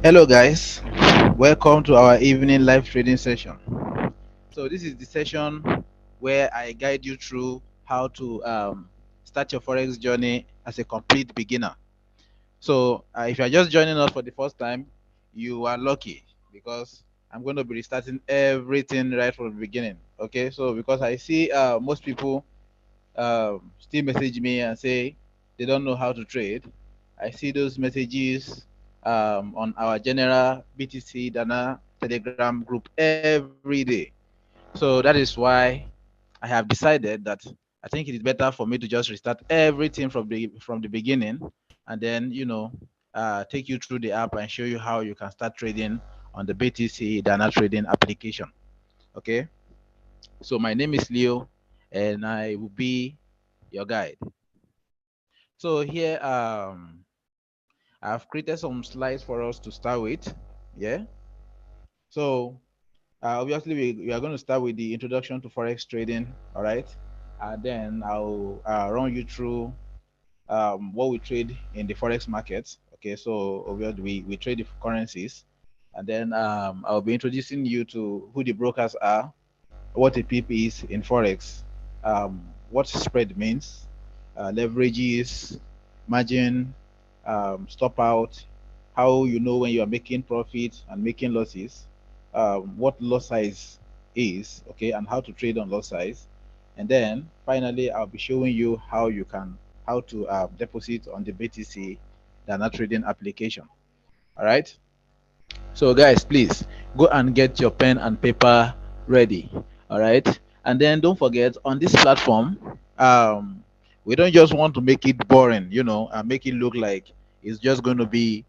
Hello, guys. Welcome to our evening live trading session. So, this is the session where I guide you through how to start your forex journey as a complete beginner. So, if you are just joining us for the first time, you are lucky because I'm going to be restarting everything right from the beginning. Okay, so because I see most people still message me and say they don't know how to trade. I see those messages on our general BtcDana Telegram group every day. So that is why I have decided that I think it is better for me to just restart everything from the beginning, and then take you through the app and show you how you can start trading on the BtcDana trading application. Okay. So my name is Leo, and I will be your guide. So here, I've created some slides for us to start with. Yeah. So obviously, we are going to start with the introduction to forex trading. All right. And then I'll run you through what we trade in the forex market. Okay. So obviously, we trade the currencies, and then I'll be introducing you to who the brokers are, what a pip is in forex, what spread means, leverages, margin, stop out, how you know when you are making profit and making losses, what loss size is, okay, and how to trade on loss size, and then finally I'll be showing you how to deposit on the BTC Dana trading application. All right. So guys, please go and get your pen and paper ready. All right. And then don't forget on this platform, we don't just want to make it boring, and make it look like it's just going to be,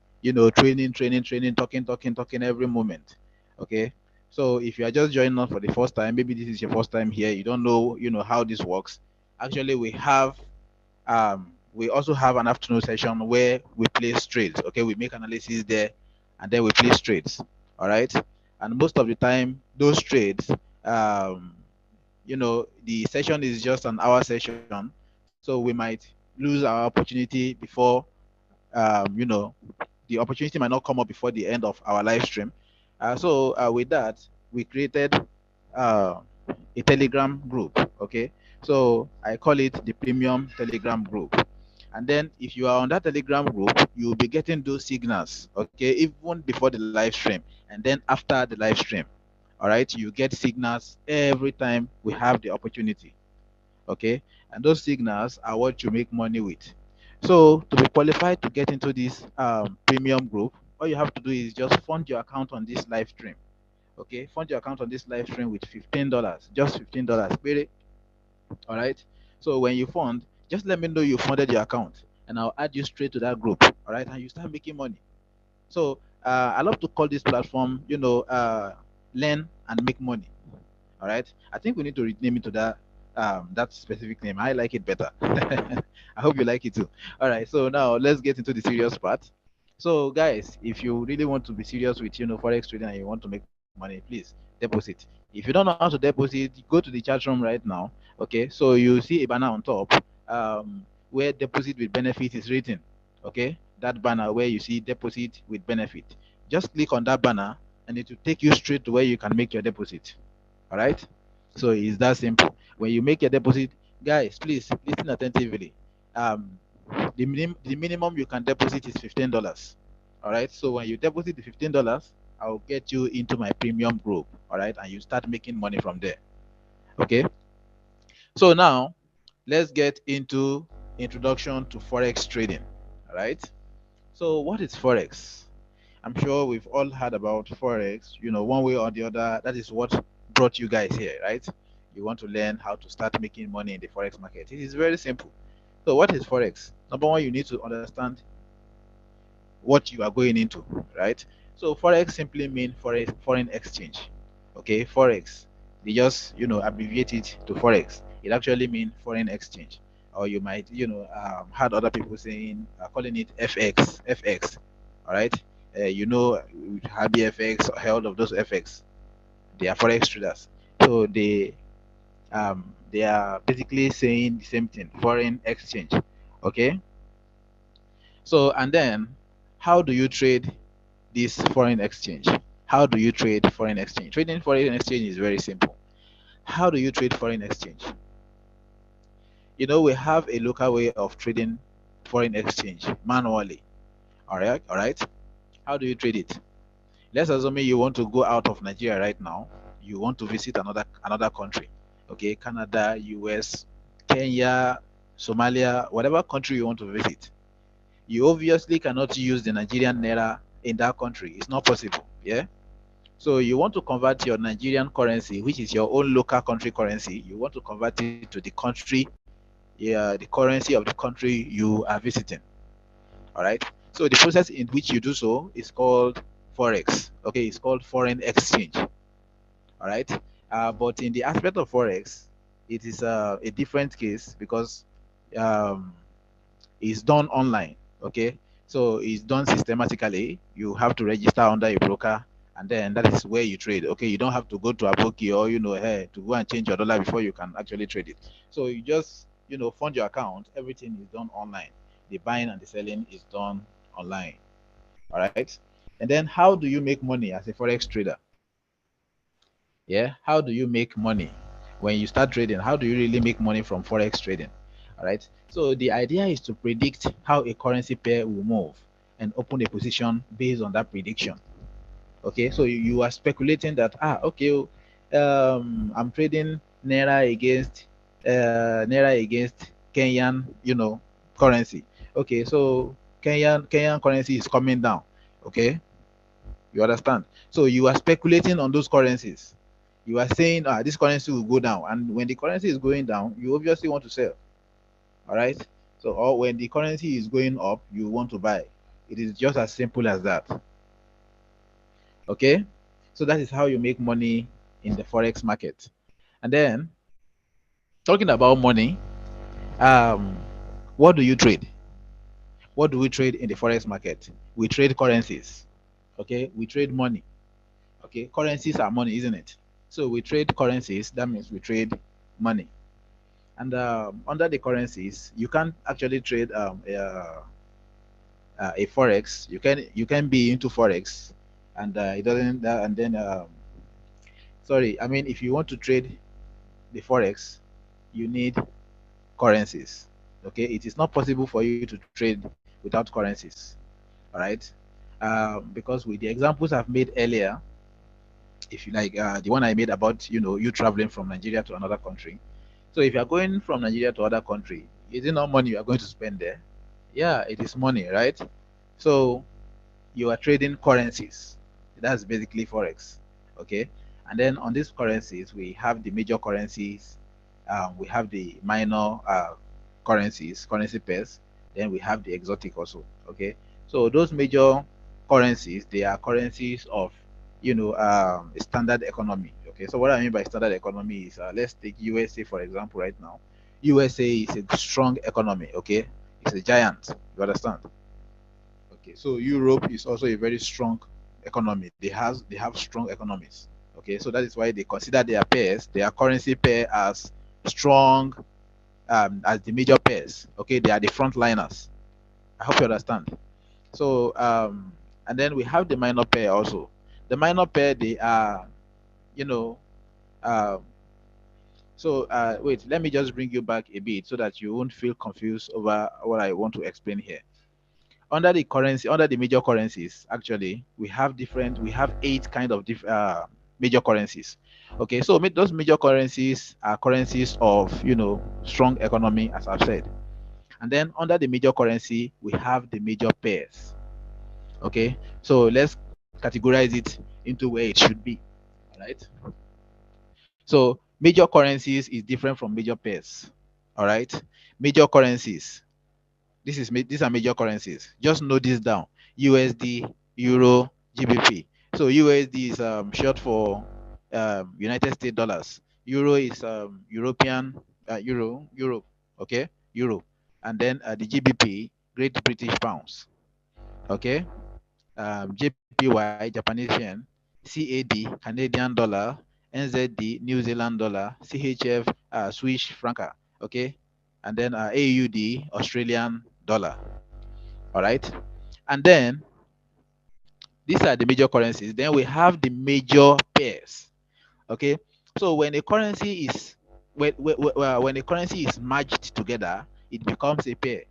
training, training, training, talking, talking, talking every moment. Okay. So if you are just joining us for the first time, maybe this is your first time here, you don't know, how this works. Actually, we also have an afternoon session where we place trades. Okay, we make analysis there, and then we place trades. All right, and most of the time, those trades, the session is just an hour session, so we might lose our opportunity before, the opportunity might not come up before the end of our live stream. So with that, we created uh, a Telegram group. Okay, so I call it the Premium Telegram group. And then if you are on that Telegram group, you'll be getting those signals. Okay, even before the live stream and then after the live stream. All right, you get signals every time we have the opportunity. Okay, and those signals are what you make money with. So to be qualified to get into this premium group, all you have to do is just fund your account on this live stream. Okay, fund your account on this live stream with $15, just $15. All right. So when you fund, just let me know you funded your account, and I'll add you straight to that group. All right, and you start making money. So I love to call this platform, learn and make money. All right. I think we need to rename it to that specific name. I like it better. I hope you like it too. All right. So now let's get into the serious part. So guys, if you really want to be serious with forex trading and you want to make money, please deposit. If you don't know how to deposit, go to the chat room right now. Okay. So you see a banner on top, where deposit with benefit is written. Okay. That banner where you see deposit with benefit. Just click on that banner and it will take you straight to where you can make your deposit. All right. So it's that simple. When you make your deposit, guys, please listen attentively. Um, the minimum you can deposit is $15. All right. So when you deposit the $15, I'll get you into my premium group. All right, and you start making money from there. Okay. So now let's get into introduction to forex trading. All right. So what is forex? I'm sure we've all heard about forex, one way or the other. That is what brought you guys here, right? You want to learn how to start making money in the forex market. It is very simple. So, what is forex? Number one, you need to understand what you are going into, right? So, forex simply means foreign exchange. Okay, forex. They just abbreviate it to forex. It actually means foreign exchange, or you might heard other people saying calling it FX. FX. All right. We have BFX, all of those FX. They are forex traders. So they are basically saying the same thing, foreign exchange. Okay. So and then how do you trade this foreign exchange. How do you trade foreign exchange? Trading foreign exchange is very simple. How do you trade foreign exchange? You know, we have a local way of trading foreign exchange manually. All right. How do you trade it? Let's assume you want to go out of Nigeria right now. You want to visit another country. Okay, Canada, US, Kenya, Somalia, whatever country you want to visit. You obviously cannot use the Nigerian naira in that country. It's not possible. Yeah. So you want to convert your Nigerian currency, which is your own local country currency. You want to convert it to the country, yeah, the currency of the country you are visiting. All right. So the process in which you do so is called forex. Okay, it's called foreign exchange. All right. But in the aspect of forex, it is a different case because um, it's done online. Okay, so it's done systematically. You have to register under a broker, and then that is where you trade. Okay, you don't have to go to a bookie or hey, to go and change your dollar before you can actually trade it. So you just fund your account. Everything is done online. The buying and the selling is done online. All right. And then how do you make money as a forex trader? Yeah, how do you make money when you start trading? How do you really make money from forex trading? All right. So the idea is to predict how a currency pair will move and open a position based on that prediction. Okay, so you are speculating that okay, I'm trading naira against Kenyan currency. Okay, so Kenyan currency is coming down. Okay, you understand? So you are speculating on those currencies. You are saying, this currency will go down. And when the currency is going down, you obviously want to sell. All right. So, or when the currency is going up, you want to buy. It is just as simple as that. Okay. So that is how you make money in the forex market. And then talking about money, um, what do you trade? What do we trade in the forex market? We trade currencies. Okay. We trade money. Okay. Currencies are money, isn't it? So we trade currencies. That means we trade money. And under the currencies, you can't actually trade a forex. You can be into forex, and it doesn't. And then sorry, I mean, if you want to trade the forex, you need currencies. Okay, it is not possible for you to trade without currencies. All right, because with the examples I've made earlier, if you like, the one I made about you traveling from Nigeria to another country. So if you are going from Nigeria to other country, is it not money you are going to spend there? Yeah, it is money, right? So you are trading currencies. That's basically forex. Okay, and then on these currencies we have the major currencies, we have the minor currencies, currency pairs. Then we have the exotic also. Okay, so those major currencies, they are currencies of standard economy. Okay, so what I mean by standard economy is, let's take USA for example. Right now, USA is a strong economy. Okay, it's a giant. You understand? Okay, so Europe is also a very strong economy. They have strong economies. Okay, so that is why they consider their pairs, their currency pair, as strong, as the major pairs. Okay, they are the frontliners. I hope you understand. So and then we have the minor pair also. The minor pair, they are, you know, um, so wait, let me just bring you back a bit so that you won't feel confused over what I want to explain here. Under the major currencies, actually we have 8 kind of major currencies. Okay, so those major currencies are currencies of strong economy, as I've said. And then under the major currency we have the major pairs. Okay, so let's categorize it into where it should be. All right, so major currencies is different from major pairs. All right, major currencies, these are major currencies. Just note this down: USD, Euro, GBP. So USD is short for United States dollars. Euro is European Europe. Okay, Euro, and then the GBP, Great British Pounds. Okay, JPY, Japanese yen, CAD, Canadian dollar, NZD, New Zealand dollar, CHF, Swiss franca. Okay, and then AUD, Australian dollar. All right, and then These are the major currencies. Then we have the major pairs. Okay, so when a currency is when a currency is merged together, it becomes a pair.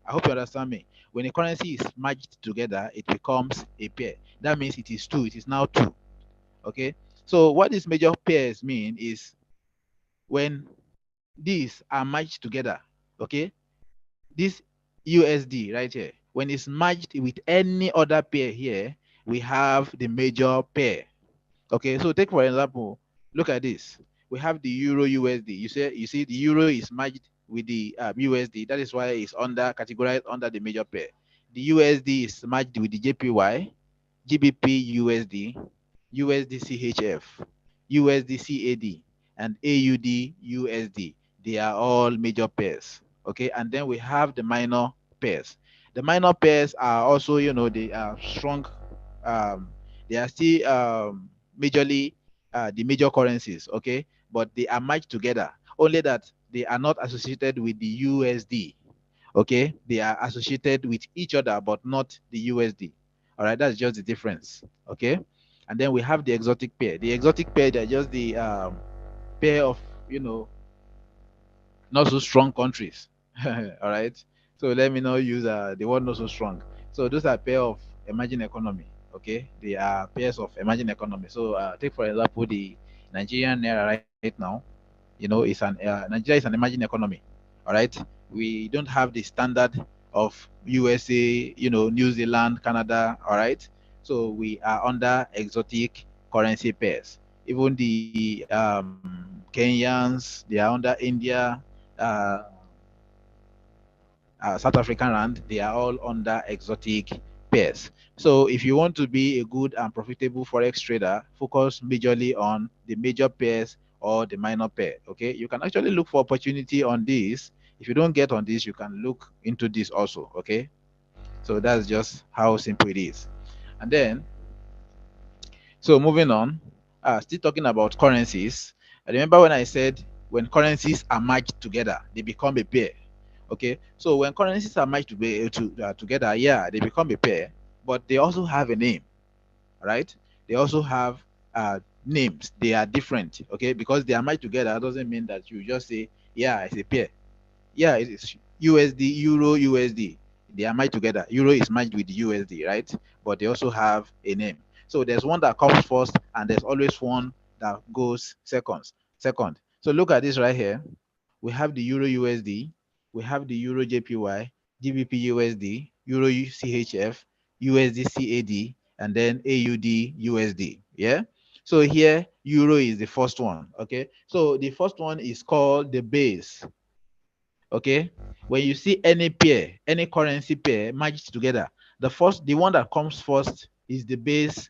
I hope you understand me. When a currency is merged together, it becomes a pair. That means it is two. It is now two. Okay. So what these major pairs mean is when these are merged together. Okay. This USD right here, when it's merged with any other pair here, we have the major pair. Okay. So take for example, look at this. We have the Euro USD. You see the Euro is merged with the USD. That is why it's categorized under the major pair. The USD is merged with the JPY, GBP USD, USD CHF, USD CAD, and AUD USD. They are all major pairs. Okay, and then we have the minor pairs. The minor pairs are also, they are strong. Um, they are still majorly the major currencies. Okay, but they are merged together. Only that they are not associated with the USD. Okay, they are associated with each other, but not the USD. All right, that's just the difference. Okay, and then we have the exotic pair. The exotic pair, they're just the pair of, not so strong countries. All right, so let me not use the word not so strong. So those are pair of emerging economy. Okay, they are pairs of emerging economy. So take for example the Nigerian naira right now. It's an Nigeria is an emerging economy. All right, we don't have the standard of USA, New Zealand, Canada. All right, so we are under exotic currency pairs. Even the Kenyans, they are under India, uh, South African rand, they are all under exotic pairs. So if you want to be a good and profitable forex trader, focus majorly on the major pairs or the minor pair. Okay, you can actually look for opportunity on this. If you don't get on this, you can look into this also. Okay, so that's just how simple it is. And then, so moving on, still talking about currencies. I remember when I said when currencies are merged together, they become a pair. Okay, so when currencies are merged together, yeah, they become a pair, but they also have a name, right? They also have names. They are different. Okay, because they are merged together doesn't mean that you just say, yeah, it's a pair. Yeah, it is USD, Euro, USD. They are merged together. Euro is merged with the USD, right? But they also have a name. So there's one that comes first, and there's always one that goes second. Second. So look at this right here. We have the Euro USD, we have the Euro JPY, GBP USD, Euro CHF, USD CAD, and then AUD USD. Yeah. So here, Euro is the first one. Okay. So the first one is called the base. Okay, when you see any pair, any currency pair merged together, the one that comes first is the base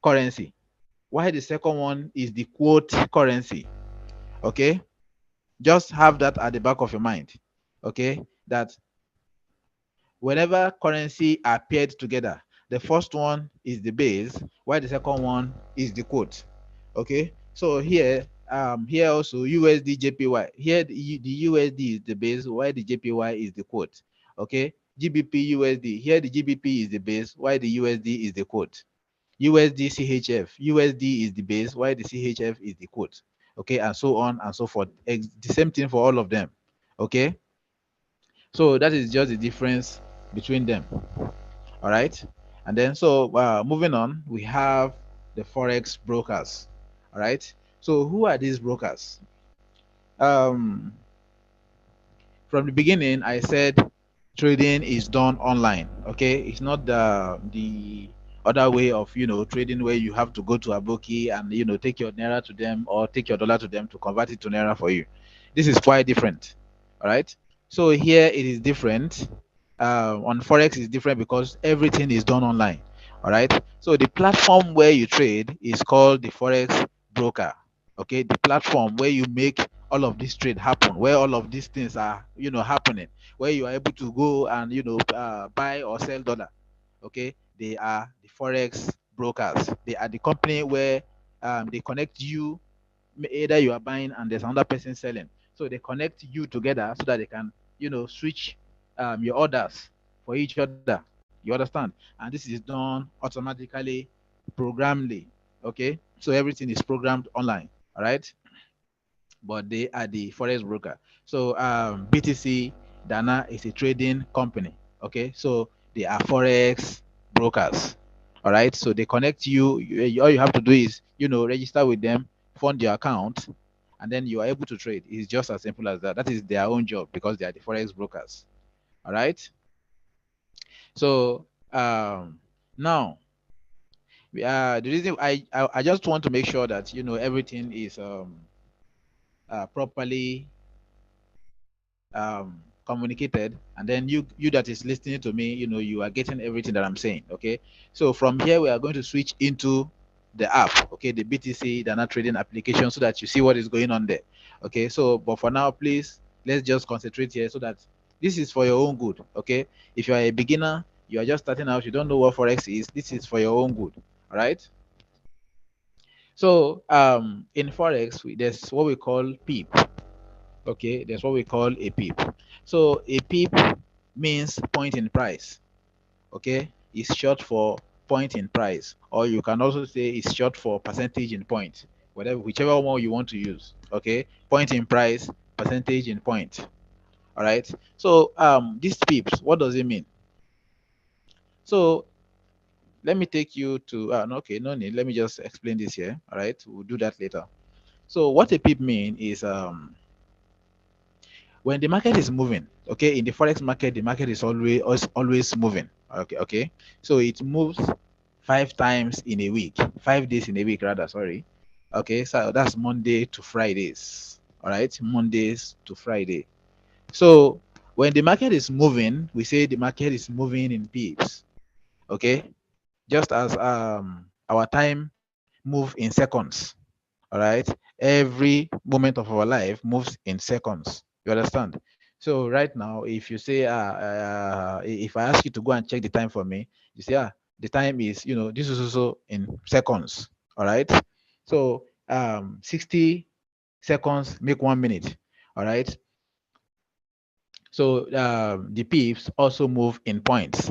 currency, while the second one is the quote currency. Okay, just have that at the back of your mind. Okay, that whenever currency are paired together, the first one is the base, while the second one is the quote. Okay, so here also USD JPY. Here the USD is the base, while the JPY is the quote. Okay, GBP USD. Here the GBP is the base, while the USD is the quote. USD CHF. USD is the base, while the CHF is the quote. Okay, and so on and so forth. The same thing for all of them. Okay, so that is just the difference between them. All right, and then so moving on, we have the forex brokers. All right, so who are these brokers? um from the beginning I said trading is done online. Okay, it's not the other way of trading where you have to go to a bookie and take your naira to them or take your dollar to them to convert it to naira for you. This is quite different. All right, so here it is different. On forex is different because everything is done online. All right, so the platform where you trade is called the forex broker. Okay, the platform where you make all of this trade happen, where all of these things are happening, where you are able to go and buy or sell dollar. Okay, they are the forex brokers. They are the company where they connect you. Either you are buying and there's another person selling, so they connect you together so that they can switch your orders for each other. You understand? And this is done automatically, programmably. Okay, so everything is programmed online. All right, but they are the forex broker. So BTC Dana is a trading company. Okay, so they are forex brokers. All right, so they connect you. All you have to do is register with them, fund your account, and then you are able to trade. It's just as simple as that. That is their own job because they are the forex brokers. All right. So now the reason I just want to make sure that everything is properly communicated, and then you that is listening to me, you are getting everything that I'm saying. Okay, so from here we are going to switch into the app, okay, the BTC Dana trading application, so that you see what is going on there. Okay, so but for now, please, let's just concentrate here, so that this is for your own good. Okay, if you are a beginner, you are just starting out, you don't know what forex is, this is for your own good. All right. So in forex, there's what we call PEEP. Okay, that's what we call a PEEP. So a PEEP means point in price. Okay, it's short for point in price, or you can also say it's short for percentage in point, whatever, whichever one you want to use. Okay, point in price, percentage in point. All right. So these PEEPs, what does it mean? So let me take you to no, okay, no need, let me just explain this here. All right, we'll do that later. So what a PEEP mean is when the market is moving, okay, in the forex market, the market is always moving. Okay, okay. So it moves 5 times in a week, 5 days in a week rather, sorry. Okay, so that's Monday to Fridays. All right, Mondays to Friday. So when the market is moving, we say the market is moving in pips. Okay, just as our time move in seconds. All right, every moment of our life moves in seconds. You understand? So right now, if you say if I ask you to go and check the time for me, you say the time is, this is also in seconds. All right. So 60 seconds make 1 minute. All right. So the pips also move in points.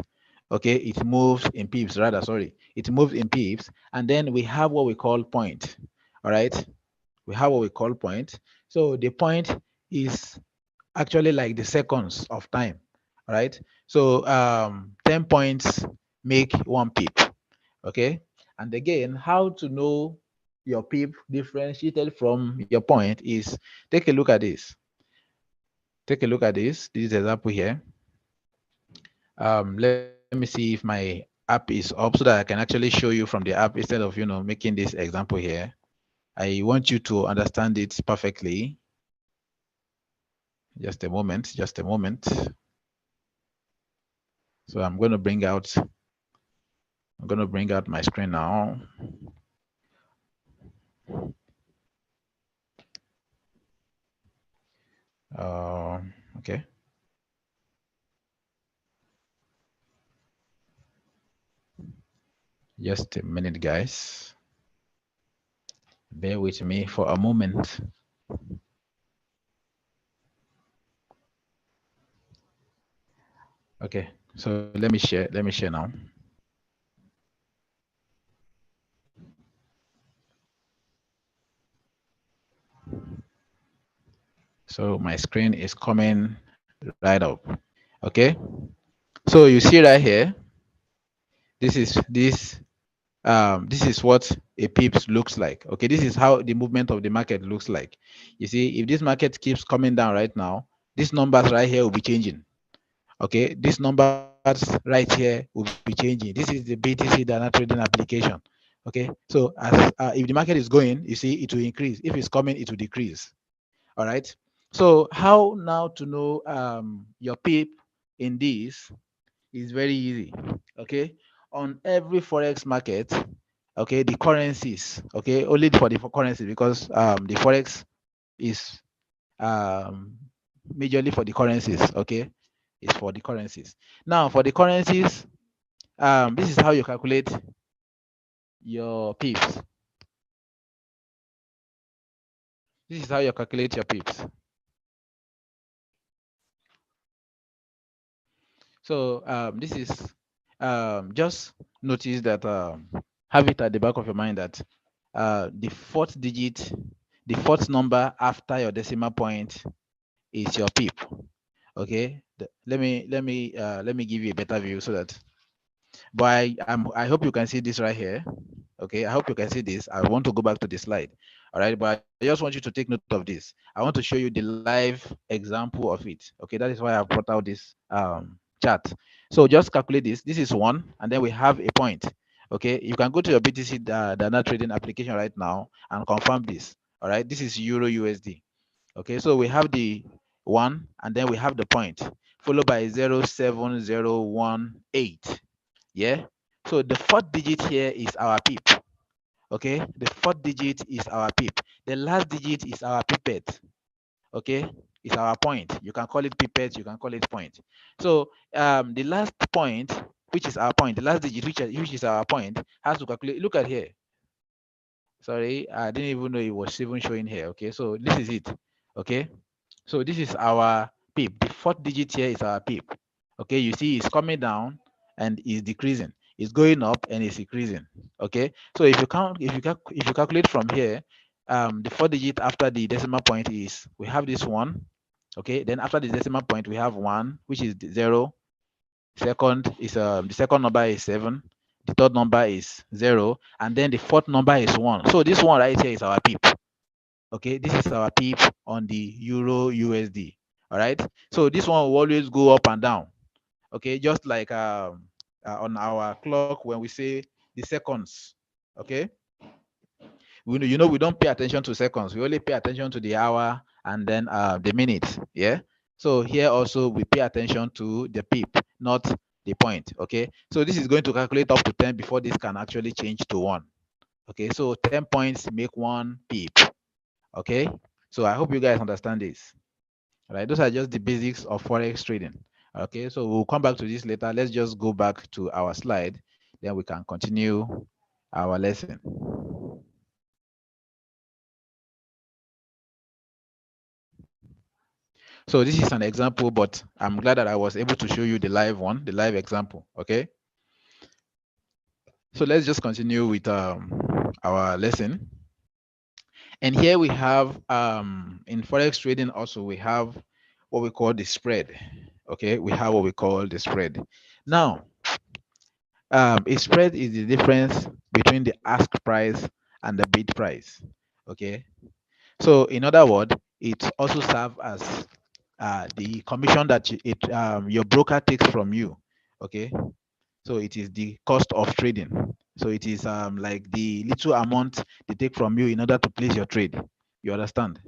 Okay, it moves in pips rather, sorry, it moves in pips. And then we have what we call point. All right, we have what we call point. So the point is actually like the seconds of time. All right. So 10 points make 1 pip. Okay. And again, how to know your pip differentiated from your point is, take a look at this. Take a look at this example here. Let me see if my app is up so that I can actually show you from the app instead of making this example here. I want you to understand it perfectly. Just a moment, just a moment. So I'm going to bring out my screen now. Okay. Just a minute, guys. Bear with me for a moment. Okay. So let me share. Let me share now. So my screen is coming right up. Okay. So you see right here, this is what a pips looks like. Okay, this is how the movement of the market looks like. You see, if this market keeps coming down right now, these numbers right here will be changing. Okay, these numbers right here will be changing. This is the BtcDana trading application. Okay, so as if the market is going, you see, it will increase. If it's coming, it will decrease. All right. So how now to know your pip in this is very easy. Okay, on every forex market, okay, the currencies, okay, only for the currency, because the forex is um majorly for the currencies. Okay, it's for the currencies. Now for the currencies, this is how you calculate your pips. This is how you calculate your pips. So this is just notice that have it at the back of your mind that the fourth digit, the fourth number after your decimal point is your PIP. Okay, let me give you a better view so that. But I hope you can see this right here. Okay, I hope you can see this. I want to go back to the slide. All right, but I just want you to take note of this. I want to show you the live example of it. Okay, that is why I brought out this chart. So just calculate this. This is one, and then we have a point. Okay, you can go to your BTC Dana trading application right now and confirm this. All right, this is Euro USD. Okay, so we have the one, and then we have the point, followed by 07018. Yeah. So the fourth digit here is our PIP. Okay, the fourth digit is our PIP. The last digit is our pipette. Okay, it's our point. You can call it pipette, you can call it point. So the last point, which is our point, the last digit, which is our point, has to calculate. Look at here. Sorry, I didn't even know it was even showing here. Okay, so this is it. Okay, so this is our PIP. The fourth digit here is our PIP. Okay, you see it's coming down and is decreasing. It's going up and it's decreasing. Okay, so if you count, if you calculate from here, the fourth digit after the decimal point is, we have this one. Okay, then after the decimal point we have one, which is the 0. Second is the second number is 7. The third number is 0, and then the fourth number is 1. So this one right here is our PIP. Okay, this is our PIP on the Euro USD. All right, so this one will always go up and down. Okay, just like on our clock when we say the seconds. Okay, we don't pay attention to seconds. We only pay attention to the hour and then the minutes. Yeah, so here also we pay attention to the PIP, not the point. Okay, so this is going to calculate up to 10 before this can actually change to 1. Okay, so 10 points make 1 PIP. Okay, so I hope you guys understand this. All right, those are just the basics of forex trading. Okay, so we'll come back to this later. Let's just go back to our slide, then we can continue our lesson. So this is an example, but I'm glad that I was able to show you the live one, the live example. Okay, so let's just continue with our lesson. And here we have in forex trading also we have what we call the spread. Okay, we have what we call the spread. Now a spread is the difference between the ask price and the bid price. Okay, so in other words, it also serves as the commission that your broker takes from you. Okay, so it is the cost of trading. So it is like the little amount they take from you in order to place your trade. You understand?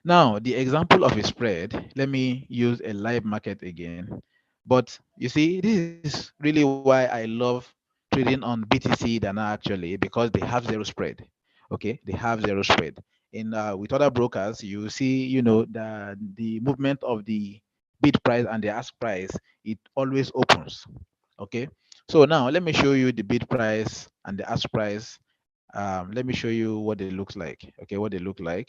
Now, the example of a spread, let me use a live market again. But you see, this is really why I love trading on BtcDana actually, because they have zero spread. Okay, they have zero spread. In with other brokers, you see, the movement of the bid price and the ask price, it always opens. Okay, so now let me show you the bid price and the ask price. Let me show you what they look like. Okay, what they look like.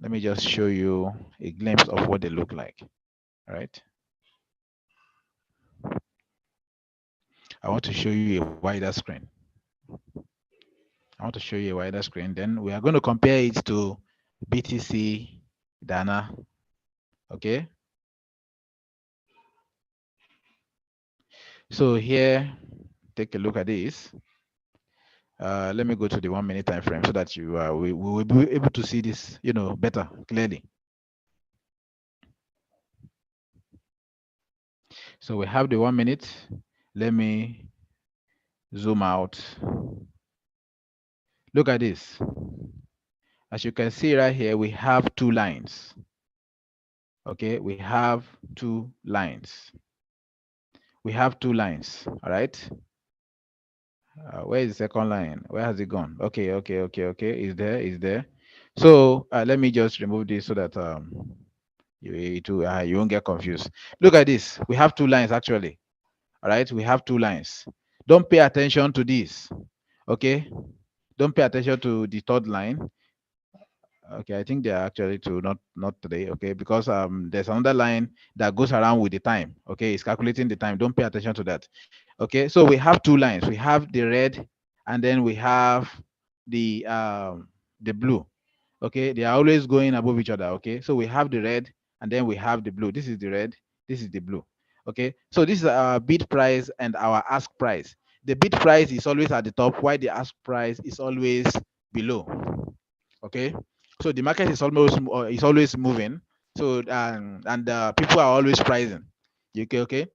Let me just show you a glimpse of what they look like. All right. I want to show you a wider screen. I want to show you a wider screen. Then we are going to compare it to BtcDana. Okay. So here, take a look at this. Let me go to the 1 minute time frame so that we will be able to see this, better clearly. So we have the 1 minute. Let me zoom out. Look at this. As you can see right here, we have 2 lines. Okay, we have 2 lines. We have 2 lines. All right. Where is the second line? Where has it gone? Okay. Is there? Is there? So let me just remove this so that you won't get confused. Look at this. We have 2 lines actually. All right. We have 2 lines. Don't pay attention to this. Okay. Don't pay attention to the third line. Okay, I think they are actually two, not today. Okay, because there's another line that goes around with the time. Okay, it's calculating the time. Don't pay attention to that. Okay, so we have two lines. We have the red, and then we have the blue. Okay, they are always going above each other. Okay, so we have the red, and then we have the blue. This is the red. This is the blue. Okay, so this is our bid price and our ask price. The bid price is always at the top, while the ask price is always below. Okay, so the market is always moving. So and people are always pricing. Okay, okay.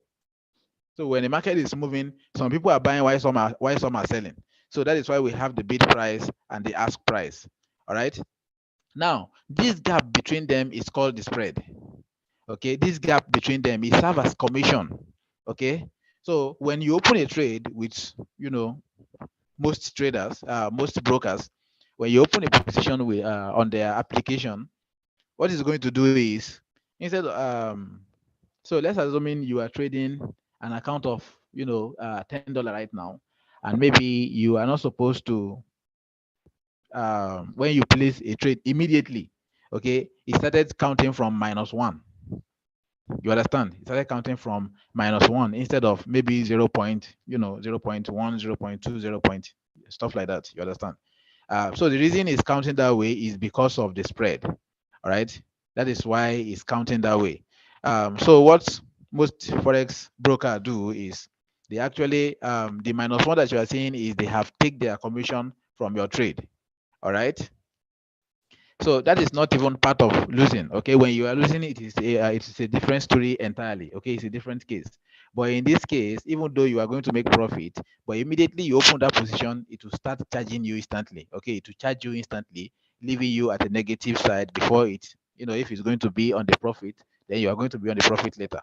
So when the market is moving, some people are buying while some are selling. So that is why we have the bid price and the ask price. All right. Now this gap between them is called the spread. Okay, this gap between them is serve as commission. Okay, so when you open a trade with most traders, most brokers, when you open a position with on their application, what it's going to do is instead so let's assume you are trading an account of $10 right now, and maybe you are not supposed to when you place a trade immediately, okay, it started counting from -1. You understand? It started counting from -1 instead of maybe 0 point, 0.1, 0.2, 0 point, stuff like that. You understand? So the reason it's counting that way is because of the spread. All right. That is why it's counting that way. So what most forex broker do is they actually the -1 that you are seeing is they have take their commission from your trade. All right. So that is not even part of losing. Okay, when you are losing, it is a different story entirely. Okay, it's a different case. But in this case, even though you are going to make profit, but immediately you open that position, it will start charging you instantly. Okay, it will charge you instantly, leaving you at a negative side before it. If it's going to be on the profit, then you are going to be on the profit later.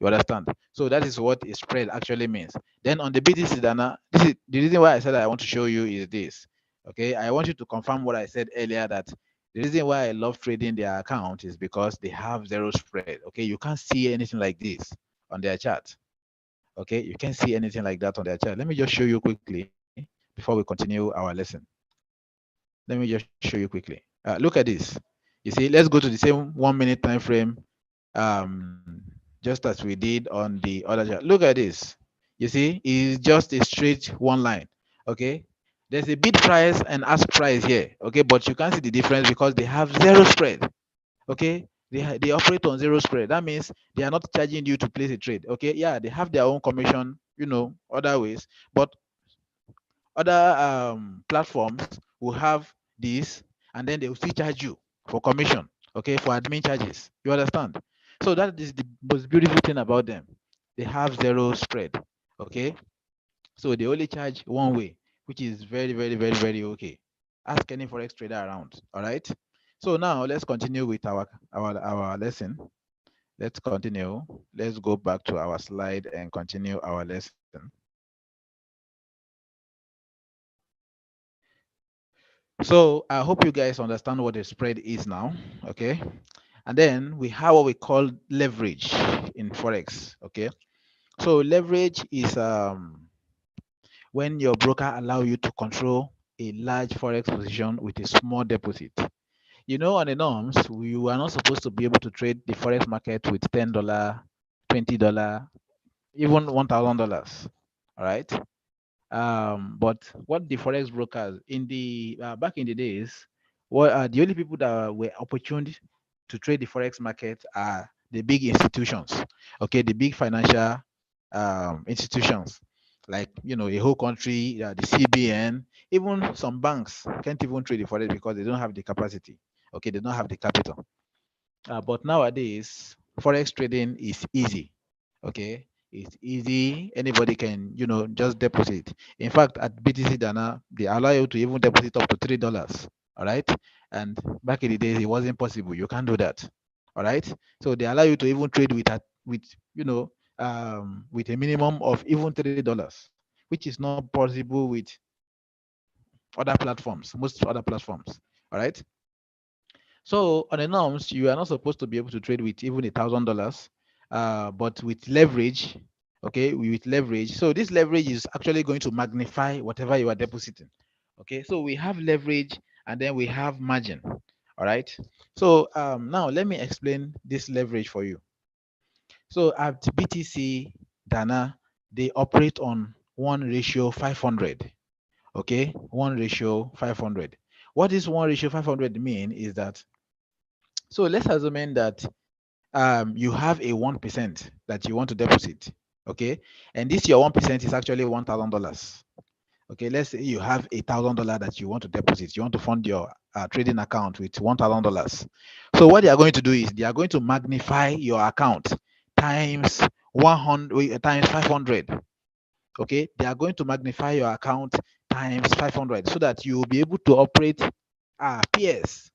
You understand? So that is what a spread actually means. Then on the BtcDana, this is the reason why I said I want to show you is this. Okay, I want you to confirm what I said earlier, that the reason why I love trading their account is because they have zero spread. Okay, you can't see anything like this on their chart. Okay, you can't see anything like that on their chart. Let me just show you quickly before we continue our lesson. Let me just show you quickly. Look at this. You see, let's go to the same 1 minute time frame, just as we did on the other chart. Look at this. You see, it's just a straight one line. Okay, there's a bid price and ask price here. Okay, but you can't see the difference because they have zero spread. Okay, they operate on zero spread. That means they are not charging you to place a trade. Okay, yeah, they have their own commission, other ways, but other platforms will have this, and then they will still charge you for commission, okay, for admin charges. You understand? So that is the most beautiful thing about them. They have zero spread. Okay, so they only charge one way, which is very, very, very, very okay. Ask any forex trader around. All right. So now let's continue with our lesson. Let's continue. Let's go back to our slide and continue our lesson. So I hope you guys understand what the spread is now. Okay. And then we have what we call leverage in forex. Okay. So leverage is when your broker allow you to control a large forex position with a small deposit. On the norms, you are not supposed to be able to trade the forex market with $10, $20, even $1,000. All right. But what the forex brokers in the back in the days, what the only people that were opportuned to trade the forex market are the big institutions. Okay, the big financial institutions, like a whole country, the CBN, even some banks can't even trade the forex because they don't have the capacity. Okay, they don't have the capital. But nowadays, forex trading is easy. Okay, it's easy. Anybody can, just deposit. In fact, at BtcDana, they allow you to even deposit up to $3. All right, and back in the days, it wasn't possible. You can't do that. All right, so they allow you to even trade with a minimum of even $3, which is not possible with other platforms, most other platforms. All right. So on the norms, you are not supposed to be able to trade with even $1,000, but with leverage, okay, with leverage. So this leverage is actually going to magnify whatever you are depositing. Okay, so we have leverage and then we have margin. All right. So now let me explain this leverage for you. So at BTC Dana, they operate on 1:500. Okay, 1:500. What is 1:500 mean is that, so let's assume that you have a 1% that you want to deposit. Okay, and this your 1% is actually $1,000. Okay, let's say you have $1,000 that you want to deposit. You want to fund your trading account with $1,000. So what they are going to do is they are going to magnify your account times 100 times 500. Okay, they are going to magnify your account times 500 so that you will be able to operate pairs.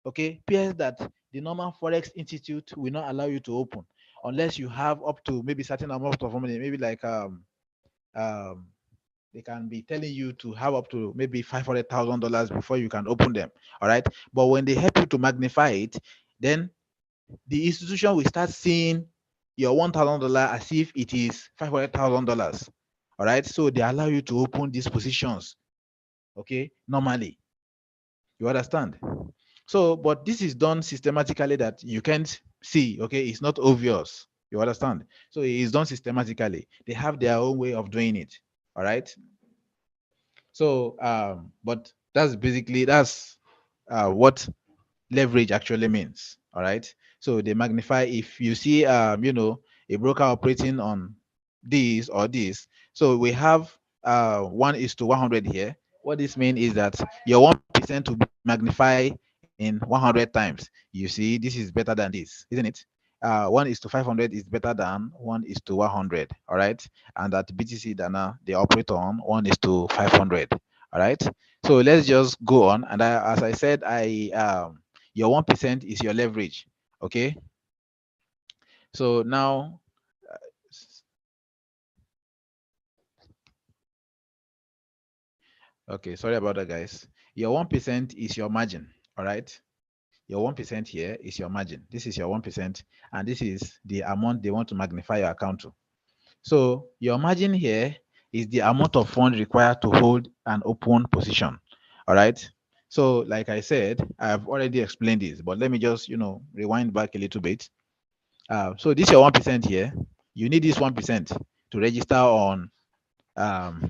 Okay, pairs that the normal Forex Institute will not allow you to open unless you have up to maybe certain amount of money, maybe like um they can be telling you to have up to maybe $500,000 before you can open them. All right. But when they help you to magnify it, then the institution will start seeing your $1,000 as if it is $500,000. All right. So they allow you to open these positions. Okay. Normally, you understand? So, but this is done systematically that you can't see. Okay. It's not obvious. You understand? So it is done systematically. They have their own way of doing it. All right. So, but that's what leverage actually means. All right. So they magnify. If you see, a broker operating on this or this, so we have 1:100 here. What this means is that your 1% will be magnified in 100 times. You see, this is better than this, isn't it? 1:500 is better than 1:100. All right. And at BTC Dana, they operate on 1:500. All right. So let's just go on. And as I said, your 1% is your leverage. Okay. So now, okay, sorry about that, guys. Your 1% is your margin. All right. Your 1% here is your margin. This is your 1%, and this is the amount they want to magnify your account to. So your margin here is the amount of funds required to hold an open position. All right. So like I said, I've already explained this, but let me just, rewind back a little bit. So this your 1% here. You need this 1% to register on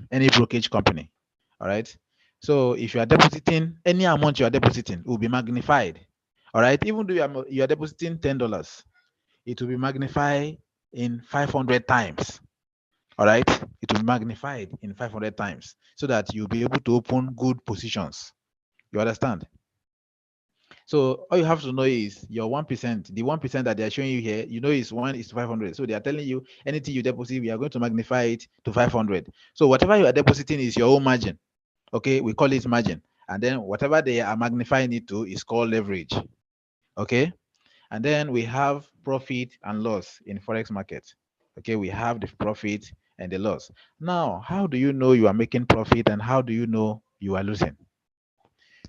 any brokerage company. All right. So if you are depositing any amount you are depositing, it will be magnified. All right. Even though you are depositing $10, it will be magnified in 500 times. All right. It will be magnified in 500 times so that you'll be able to open good positions. You understand? So all you have to know is your 1%, the 1% that they're showing you here, is 1:500. So they are telling you anything you deposit, we are going to magnify it to 500. So whatever you are depositing is your own margin. Okay, we call it margin. And then whatever they are magnifying it to is called leverage. Okay. And then we have profit and loss in Forex market. Okay, we have the profit and the loss. Now, how do you know you are making profit and how do you know you are losing?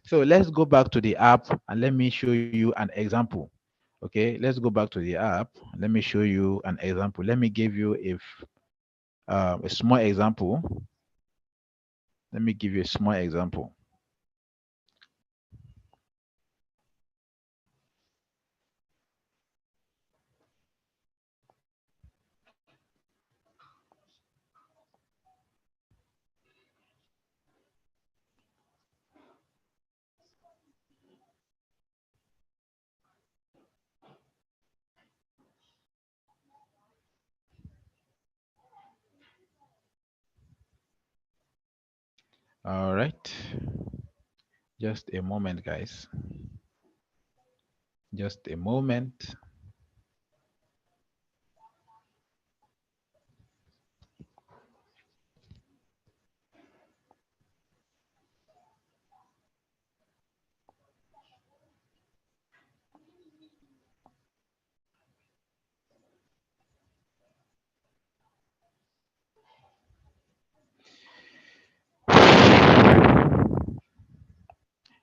So let's go back to the app and let me show you an example. Okay, let's go back to the app. Let me show you an example. Let me give you a small example. Let me give you a small example. All right. Just a moment, guys. Just a moment.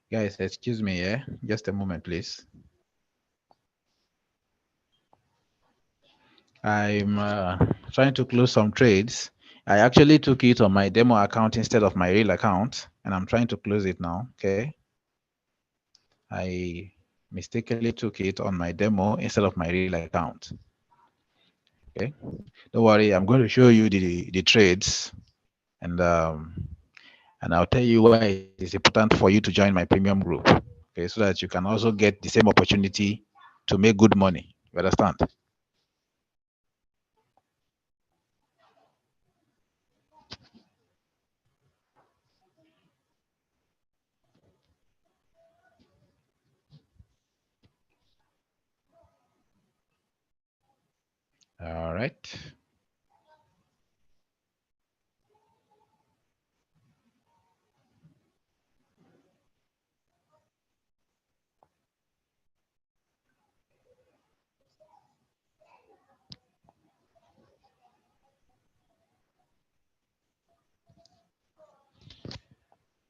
Guys, excuse me, yeah? Just a moment, please. I'm trying to close some trades. I actually took it on my demo account instead of my real account, and I'm trying to close it now, okay? mistakenly took it on my demo instead of my real account. Okay, don't worry, I'm going to show you the trades, and I'll tell you why it is important for you to join my premium group. Okay, so that you can also get the same opportunity to make good money. You understand? All right.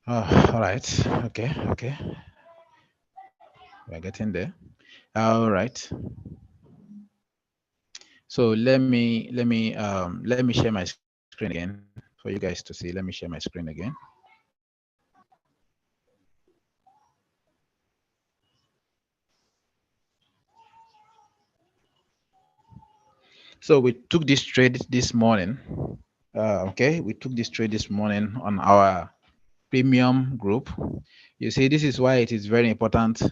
Oh, all right. Okay. Okay. We're getting there. All right. So let me share my screen again for you guys to see. Let me share my screen again. So we took this trade this morning. Okay, we took this trade this morning on our premium group. You see, this is why it is very important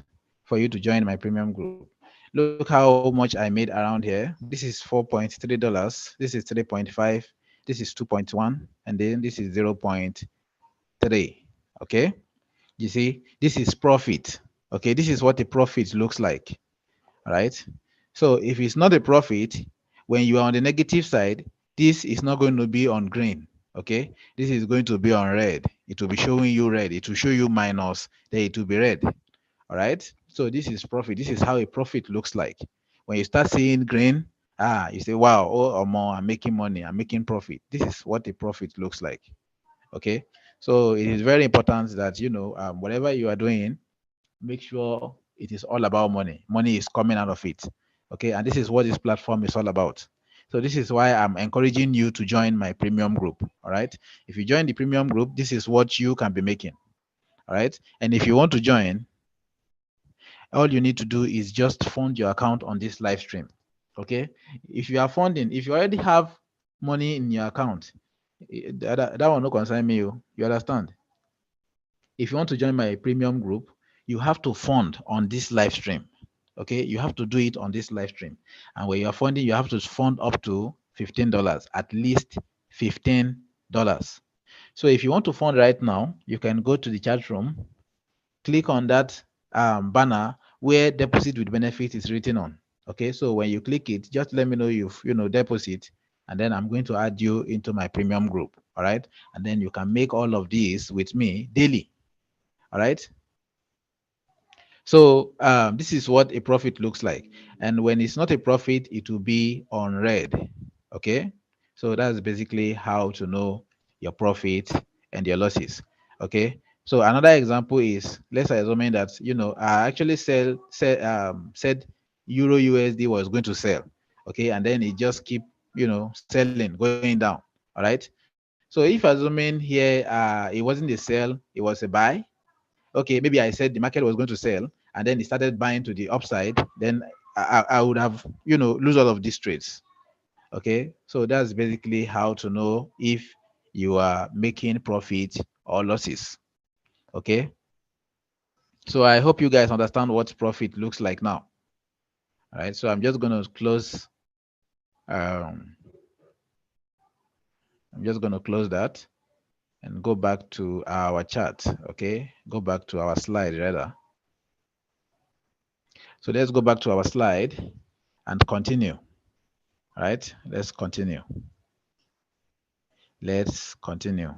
for you to join my premium group. Look how much I made around here. This is $4.3. This is 3.5. This is 2.1, and then this is 0.3. Okay, you see, this is profit. Okay, this is what the profit looks like. All right. So if it's not a profit, when you are on the negative side, this is not going to be on green. Okay, this is going to be on red. It will be showing you red. It will show you minus, then it will be red. All right. So this is profit. This is how a profit looks like. When you start seeing green, you say, wow, oh or more, I'm making money, I'm making profit. This is what a profit looks like. Okay. So it is very important that whatever you are doing, make sure it is all about money. Money is coming out of it. Okay. And this is what this platform is all about. So this is why I'm encouraging you to join my premium group. All right. If you join the premium group, this is what you can be making. All right. And if you want to join, all you need to do is just fund your account on this live stream. Okay. If you are funding, if you already have money in your account, that will not concern me. You understand? If you want to join my premium group, you have to fund on this live stream. Okay, you have to do it on this live stream. And when you're funding, you have to fund up to $15, at least $15. So if you want to fund right now, you can go to the chat room, click on that banner where deposit with benefit is written on. Okay, so when you click it, just let me know you've deposit, and then I'm going to add you into my premium group. All right, and then you can make all of these with me daily. All right. So this is what a profit looks like. And when it's not a profit, it will be on red. Okay. So that's basically how to know your profit and your losses. Okay. So another example is, let's assume that I actually said Euro USD was going to sell. Okay, and then it just keep selling, going down. All right. So if assuming here it wasn't a sell, it was a buy. Okay, maybe I said the market was going to sell, and then it started buying to the upside, then I would have lose all of these trades. Okay, so that's basically how to know if you are making profit or losses. Okay, so I hope you guys understand what profit looks like now. All right, so I'm just going to close. um I'm just going to close that and go back to our chart. Okay, go back to our slide rather. So let's go back to our slide and continue. All right, let's continue. Let's continue.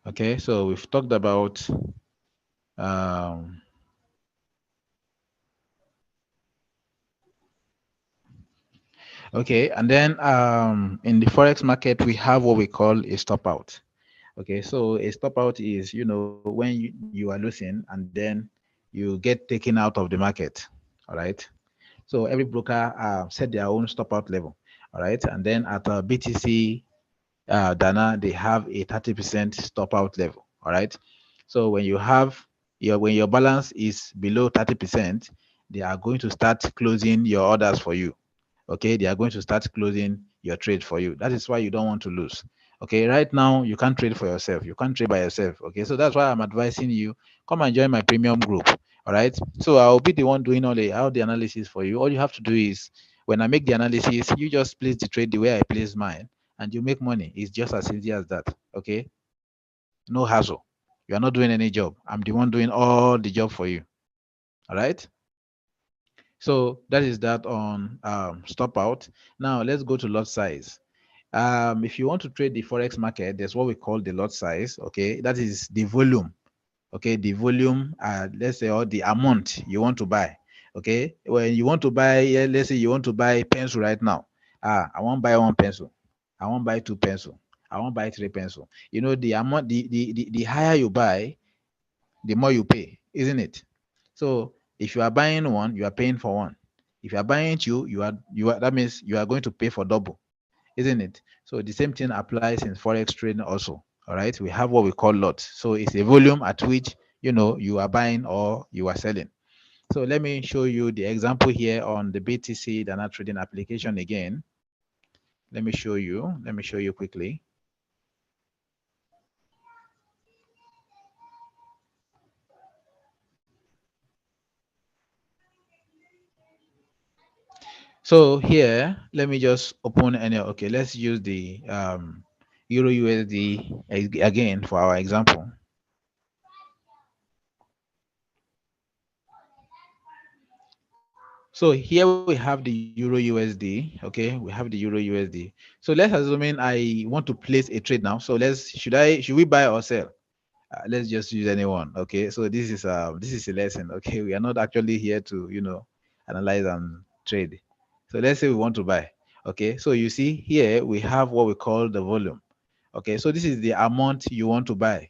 Okay, so we've talked about okay, and then in the forex market we have what we call a stop out. Okay, so a stop out is when you are losing and then you get taken out of the market. All right, so every broker set their own stop out level. All right, and then at BTC Dana they have a 30% stop out level. All right, So when your balance is below 30%, they are going to start closing your orders for you. Okay, they are going to start closing your trade for you. That is why you don't want to lose. Okay, right now you can't trade for yourself. You can't trade by yourself. Okay, so that's why I'm advising you come and join my premium group. All right. So I'll be the one doing all the analysis for you. All you have to do is when I make the analysis, you just place the trade the way I place mine, and you make money. It's just as easy as that. Okay, no hassle. You are not doing any job. I'm the one doing all the job for you. All right. So that is that on stop out. Now let's go to lot size. If you want to trade the forex market, there's what we call the lot size. Okay, that is the volume. Okay, the volume, let's say, or the amount you want to buy. Okay, when you want to buy, let's say you want to buy pencil right now. I want to buy one pencil. I want to buy two pencil. I want to buy three pencil. You know, the amount, the higher you buy, the more you pay, isn't it? So if you are buying one, you are paying for one. If you are buying two, you are that means you are going to pay for double, isn't it? So the same thing applies in forex trading also. All right, we have what we call lot. So it's a volume at which you are buying or you are selling. So let me show you the example here on the BTC Dana trading application again. Let me show you. Let me show you quickly. So here, let me just open any. Okay, let's use the Euro USD again for our example. So here we have the Euro USD. Okay, we have the Euro USD. So let's assume I want to place a trade now. So should we buy or sell? Let's just use anyone. Okay, so this is a lesson. Okay, we are not actually here to analyze and trade. So let's say we want to buy. Okay, so you see here we have what we call the volume. Okay, so this is the amount you want to buy.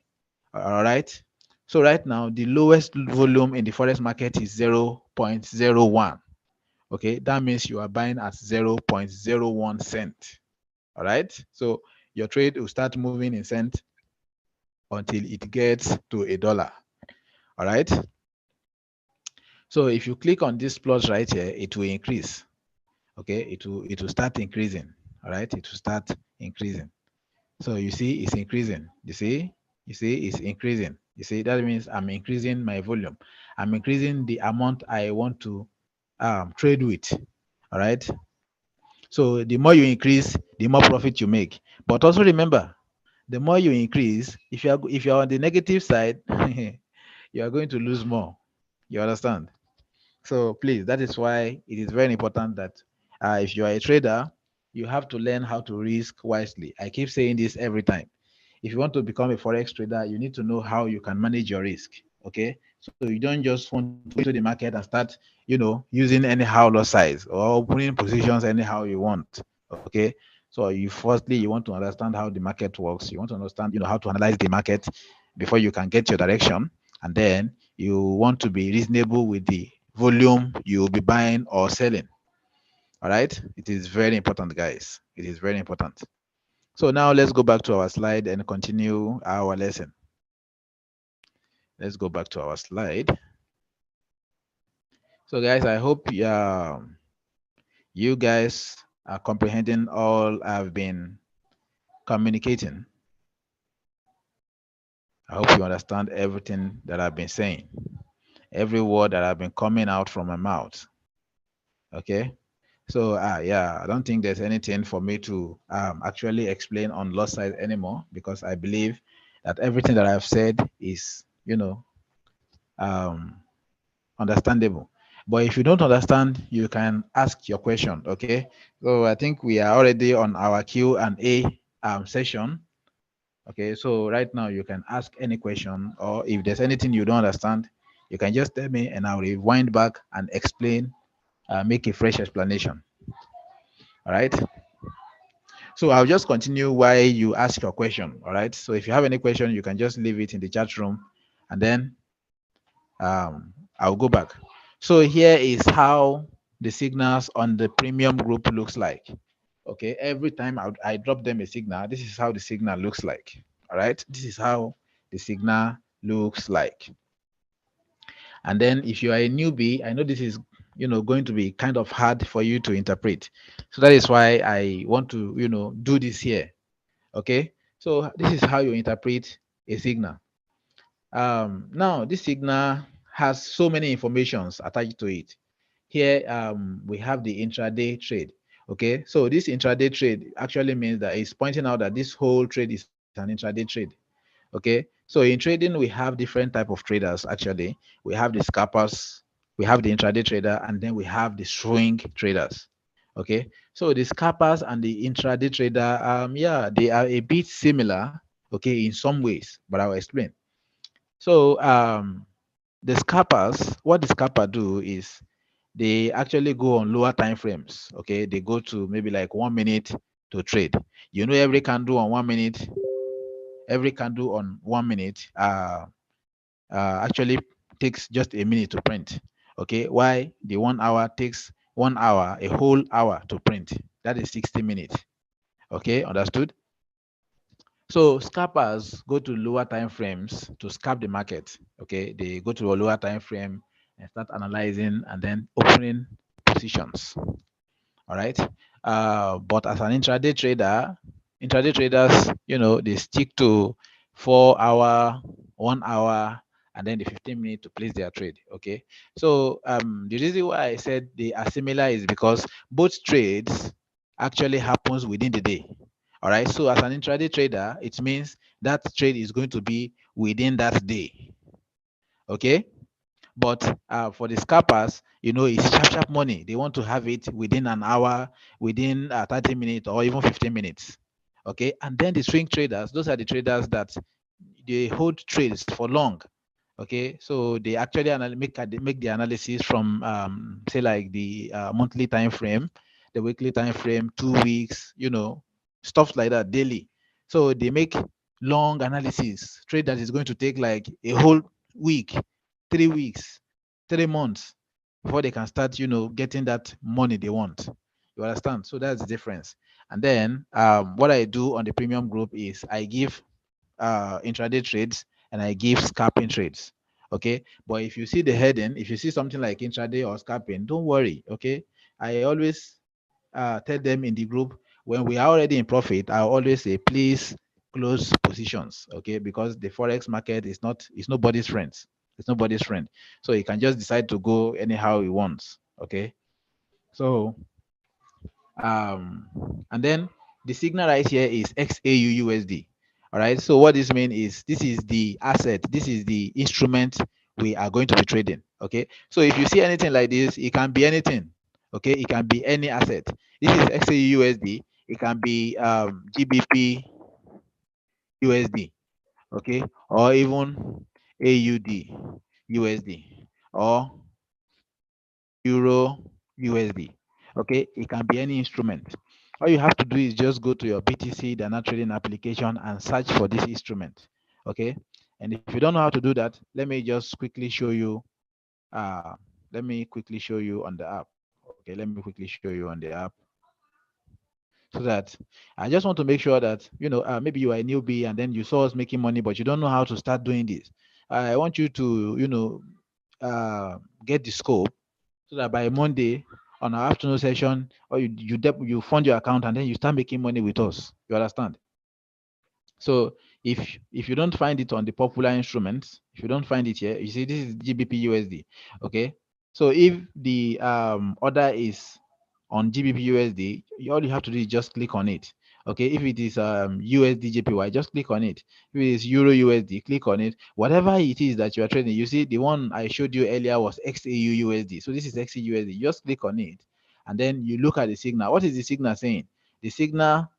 All right. So right now the lowest volume in the forex market is 0.01. Okay, that means you are buying at 0.01 cent. All right, so your trade will start moving in cent until it gets to $1. All right, so if you click on this plus right here, it will increase. Okay, it will start increasing. All right, it will start increasing. So you see it's increasing. You see it's increasing. You see that means I'm increasing my volume. I'm increasing the amount I want to trade with. All right, so the more you increase, the more profit you make. But also remember, the more you increase, if you're on the negative side, you are going to lose more. You understand? So please, that is why it is very important that if you are a trader, you have to learn how to risk wisely. I keep saying this every time. If you want to become a forex trader, you need to know how you can manage your risk. Okay, so you don't just want to go into the market and start, using anyhow lot size or opening positions anyhow you want. Okay, so you want to understand how the market works. You want to understand, how to analyze the market before you can get your direction, and then you want to be reasonable with the volume you'll be buying or selling. All right, it is very important, guys. It is very important. So now let's go back to our slide and continue our lesson. Let's go back to our slide. So guys, I hope you guys are comprehending all I've been communicating. I hope you understand everything that I've been saying, every word that I've been coming out from my mouth. Okay. So yeah, I don't think there's anything for me to actually explain on lot size anymore, because I believe that everything that I've said is um, understandable. But if you don't understand, you can ask your question. Okay. So I think we are already on our Q&A session. Okay. So right now you can ask any question, or if there's anything you don't understand, you can just tell me and I'll rewind back and explain, make a fresh explanation. All right. So I'll just continue while you ask your question. All right. So if you have any question, you can just leave it in the chat room, and then I'll go back. So here is how the signals on the premium group looks like. Okay. Every time I drop them a signal, this is how the signal looks like. All right. This is how the signal looks like. And then if you are a newbie, I know this is going to be kind of hard for you to interpret. So that is why I want to do this here. Okay. So this is how you interpret a signal. Now this signal has so many informations attached to it. Here we have the intraday trade. Okay, so this intraday trade actually means that it's pointing out that this whole trade is an intraday trade. Okay, so in trading we have different type of traders. Actually, we have the scalpers, we have the intraday trader, and then we have the swing traders. Okay, so the scalpers and the intraday trader, yeah, they are a bit similar. Okay, in some ways, but I'll explain. So the scalpers, what the scalper do is they actually go on lower time frames. Okay, they go to maybe like 1 minute to trade. Every candle on 1 minute, every candle on 1 minute actually takes just a minute to print. Okay, why the 1 hour takes 1 hour, a whole hour to print. That is 60 minutes. Okay, understood? So scalpers go to lower time frames to scalp the market. Okay, they go to a lower time frame and start analyzing and then opening positions. All right. But as an intraday traders, they stick to 4 hour, 1 hour, and then the 15 minutes to place their trade. Okay. So the reason why I said they are similar is because both trades actually happens within the day. All right. So as an intraday trader, it means that trade is going to be within that day. Okay. But for the scalpers, it's sharp, sharp money. They want to have it within an hour, within 30 minutes, or even 15 minutes. Okay. And then the swing traders, those are the traders that they hold trades for long. Okay. So they actually make the analysis from, say, like the monthly time frame, the weekly time frame, 2 weeks, stuff like that daily. So they make long analysis, trade that is going to take like a whole week, 3 weeks, 3 months before they can start, getting that money they want. You understand? So that's the difference. And then what I do on the premium group is I give intraday trades and I give scalping trades. Okay. But if you see the heading, if you see something like intraday or scalping, don't worry. Okay. I always tell them in the group when we are already in profit, I always say, please close positions. Okay. Because the Forex market it's nobody's friends. It's nobody's friend. So he can just decide to go anyhow he wants. Okay. So and then the signal right here is XAUUSD. All right. So what this means is this is the asset, this is the instrument we are going to be trading. Okay. So if you see anything like this, it can be anything. Okay. It can be any asset. This is XAUUSD. It can be GBP USD. Okay. Or even AUD USD or Euro USD. Okay, it can be any instrument. All you have to do is just go to your BtcDana trading application and search for this instrument. Okay, and if you don't know how to do that, let me just quickly show you. Uh, let me quickly show you on the app. Okay, let me quickly show you on the app so that I just want to make sure that maybe you are a newbie and then you saw us making money, but you don't know how to start doing this. I want you to get the scope so that by Monday on our afternoon session, or you fund your account and then you start making money with us. You understand? So if you don't find it on the popular instruments, if you don't find it here, you see this is GBP USD. Okay. So if the order is on GBP USD, all you have to do is just click on it. Okay. If it is USD JPY, just click on it. If it is Euro USD, click on it. Whatever it is that you are trading, you see the one I showed you earlier was XAU USD. So this is XAU USD. Just click on it and then you look at the signal. What is the signal saying? The signal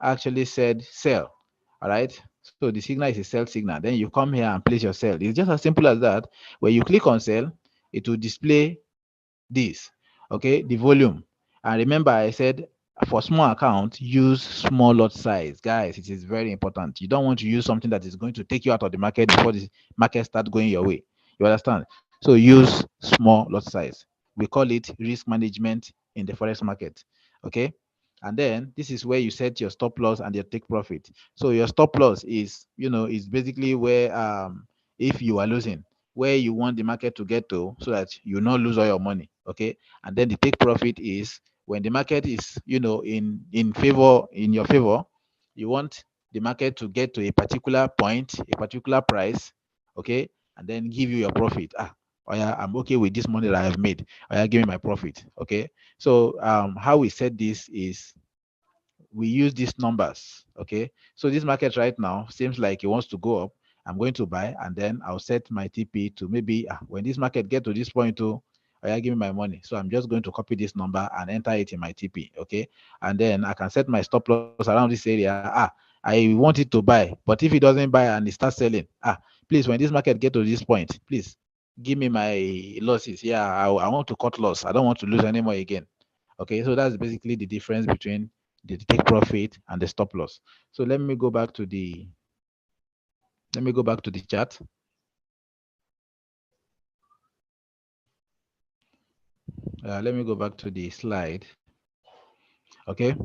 actually said sell. All right. So the signal is a sell signal. Then you come here and place your sell. It's just as simple as that. When you click on sell, it will display this. Okay, the volume. And remember, I said for small account, use small lot size. Guys, it is very important. You don't want to use something that is going to take you out of the market before the market start going your way. You understand? So use small lot size. We call it risk management in the forex market. Okay. And then this is where you set your stop loss and your take profit. So your stop loss is, is basically where if you are losing, where you want the market to get to so that you not lose all your money. Okay. And then the take profit is when the market is, in favor, in your favor, you want the market to get to a particular point, a particular price, okay, and then give you your profit. Oh yeah, I'm okay with this money that I have made. Oh yeah, give me my profit. Okay. So how we set this is we use these numbers. Okay. So this market right now seems like it wants to go up. I'm going to buy, and then I'll set my TP to maybe when this market get to this point too, oh yeah, give me my money. So I'm just going to copy this number and enter it in my TP. Okay. And then I can set my stop loss around this area. I want it to buy, but if it doesn't buy and it starts selling, please, when this market get to this point, please give me my losses. Yeah, I want to cut loss. I don't want to lose anymore again. Okay, so that's basically the difference between the take profit and the stop loss. So let me go back to the chart. Let me go back to the slide. Okay,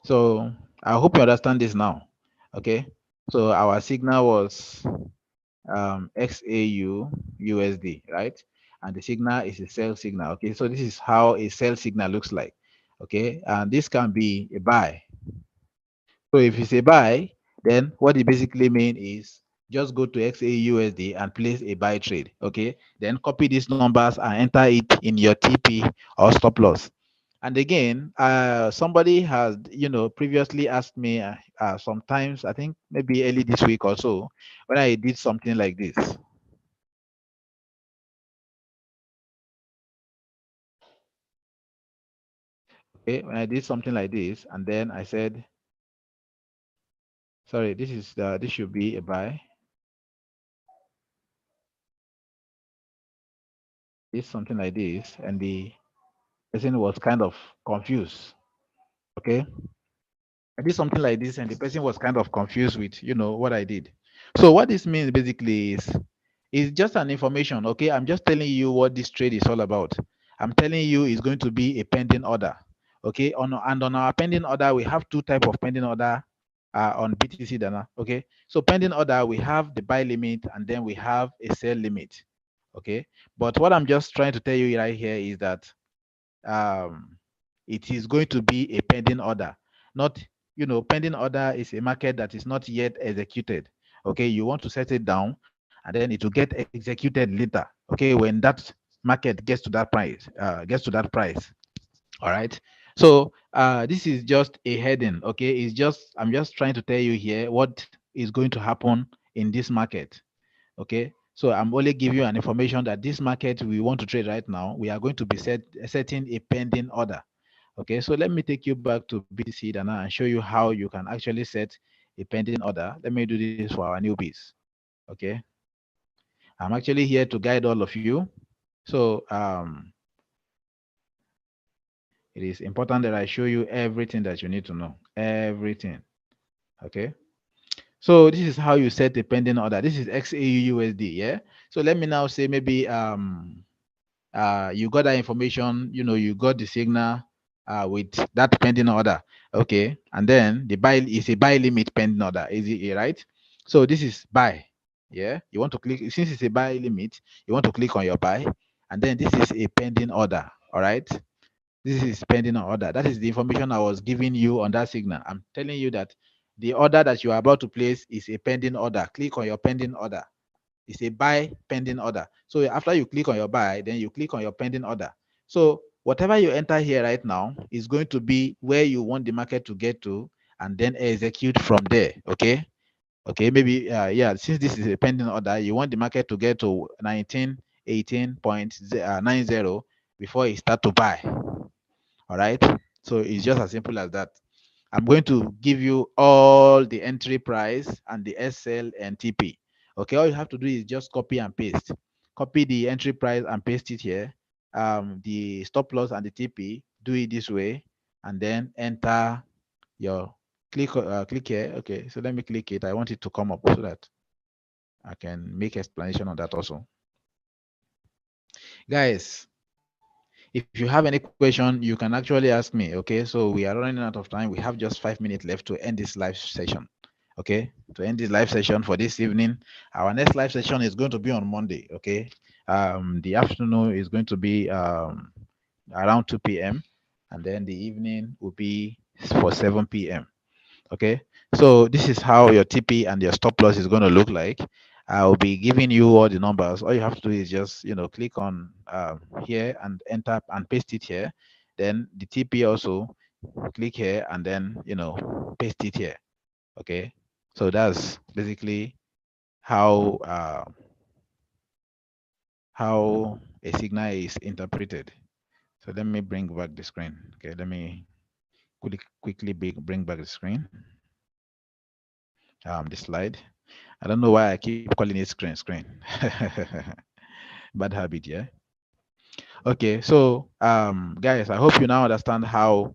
so I hope you understand this now. Okay, so our signal was XAU USD, right? And the signal is a sell signal. Okay, so this is how a sell signal looks like. Okay, and this can be a buy. So if it's a buy, then what it basically mean is just go to XAUSD and place a buy trade. Okay, then copy these numbers and enter it in your TP or stop loss. And again, somebody has previously asked me sometimes, I think maybe early this week or so, when I did something like this. Okay, when I did something like this, and then I said, sorry, this should be a buy. Did something like this, and the person was kind of confused. Okay, I did something like this, and the person was kind of confused with what I did. So what this means basically is just an information. Okay, I'm just telling you what this trade is all about. I'm telling you it's going to be a pending order. Okay, on our pending order, we have two type of pending order on BtcDana. Okay, so pending order, we have the buy limit and then we have a sell limit. Okay, but what I'm just trying to tell you right here is that it is going to be a pending order. Not, pending order is a market that is not yet executed. Okay, you want to set it down and then it will get executed later. Okay, when that market gets to that price, All right. So this is just a heading. Okay, I'm just trying to tell you here what is going to happen in this market. Okay, so I'm only giving you an information that this market we want to trade right now, we are going to be setting a pending order. Okay, so let me take you back to BtcDana and show you how you can actually set a pending order. Let me do this for our newbies. Okay, I'm actually here to guide all of you. So it is important that I show you everything that you need to know. Everything. Okay. So this is how you set a pending order. This is XAUUSD. Yeah. So let me now say maybe you got that information, you got the signal with that pending order. Okay. And then the buy is a buy limit pending order. Is it right? So this is buy. Yeah. You want to click, since it's a buy limit, you want to click on your buy. And then this is a pending order. All right. This is pending order. That is the information I was giving you on that signal. I'm telling you that the order that you are about to place is a pending order. Click on your pending order. It's a buy pending order. So after you click on your buy, then you click on your pending order. So whatever you enter here right now is going to be where you want the market to get to and then execute from there. Okay. Okay. Maybe, yeah, since this is a pending order, you want the market to get to 1918.90 before it start to buy. All right. So it's just as simple as that. I'm going to give you all the entry price and the SL and TP. Okay, all you have to do is just copy and paste. Copy the entry price and paste it here. The stop loss and the TP, do it this way, and then enter your click here. Okay, so let me click it. I want it to come up so that I can make explanation on that also. Guys, if you have any question, you can actually ask me. Okay, so we are running out of time. We have just 5 minutes left to end this live session. Okay, to end this live session for this evening. Our next live session is going to be on Monday. Okay, the afternoon is going to be around 2 p.m. and then the evening will be for 7 p.m. Okay, so this is how your TP and your stop loss is going to look like. I'll be giving you all the numbers. All you have to do is just click on here and enter and paste it here. Then the TP also click here and then paste it here. Okay, so that's basically how a signal is interpreted. So let me bring back the screen. Okay, let me quickly bring back the screen. The slide. I don't know why I keep calling it screen. Bad habit, yeah. Okay, so guys, I hope you now understand how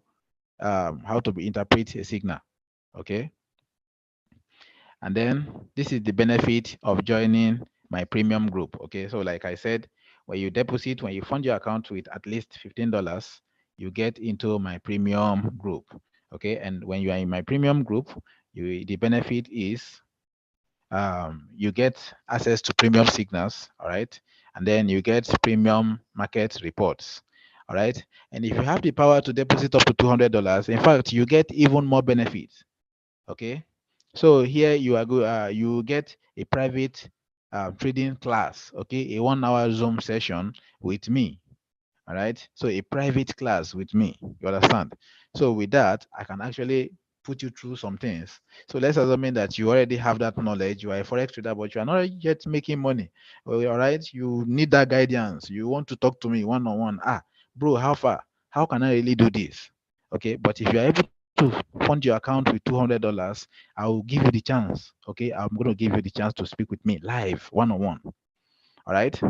to interpret a signal. Okay, and then this is the benefit of joining my premium group. Okay, so like I said, when you fund your account with at least $15, you get into my premium group. Okay, and when you are in my premium group, the benefit is you get access to premium signals, all right, and then you get premium market reports, all right. And if you have the power to deposit up to $200, in fact, you get even more benefits. Okay, so here you get a private trading class. Okay, a 1 hour Zoom session with me. All right, so a private class with me, you understand? So with that, I can actually put you through some things. So let's assume that you already have that knowledge, you are a forex trader, but you are not yet making money. Well, all right, you need that guidance, you want to talk to me one-on-one. Bro, how far, how can I really do this? Okay, but if you are able to fund your account with $200, I will give you the chance. Okay, I'm going to give you the chance to speak with me live one-on-one. All right,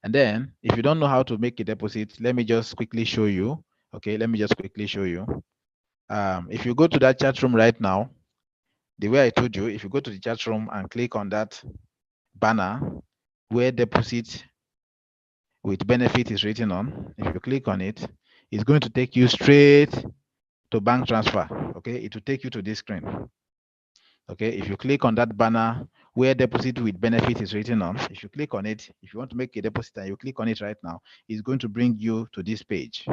and then if you don't know how to make a deposit, let me just quickly show you. Okay, let me just quickly show you. If you go to that chat room right now, the way I told you, if you go to the chat room and click on that banner where deposit with benefit is written on, if you click on it, it's going to take you straight to bank transfer. Okay, it will take you to this screen. Okay, if you click on that banner where deposit with benefit is written on, if you click on it, if you want to make a deposit and you click on it right now, it's going to bring you to this page.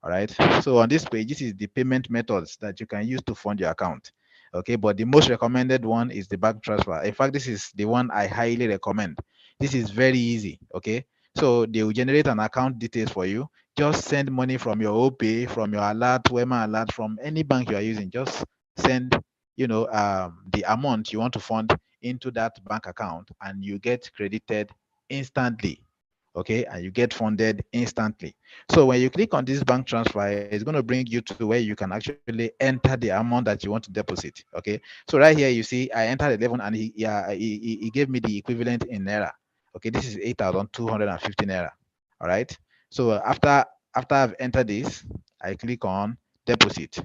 All right, so on this page, this is the payment methods that you can use to fund your account. Okay, but the most recommended one is the bank transfer. In fact, this is the one I highly recommend. This is very easy. Okay, so they will generate an account details for you. Just send money from your OPay, from your alert, Wema alert, from any bank you are using. Just send the amount you want to fund into that bank account, and you get credited instantly. Okay, and you get funded instantly. So when you click on this bank transfer, it's going to bring you to where you can actually enter the amount that you want to deposit. Okay, so right here you see I entered 11 and he gave me the equivalent in naira. Okay, this is 8,250 naira. All right, so after I've entered this, I click on deposit.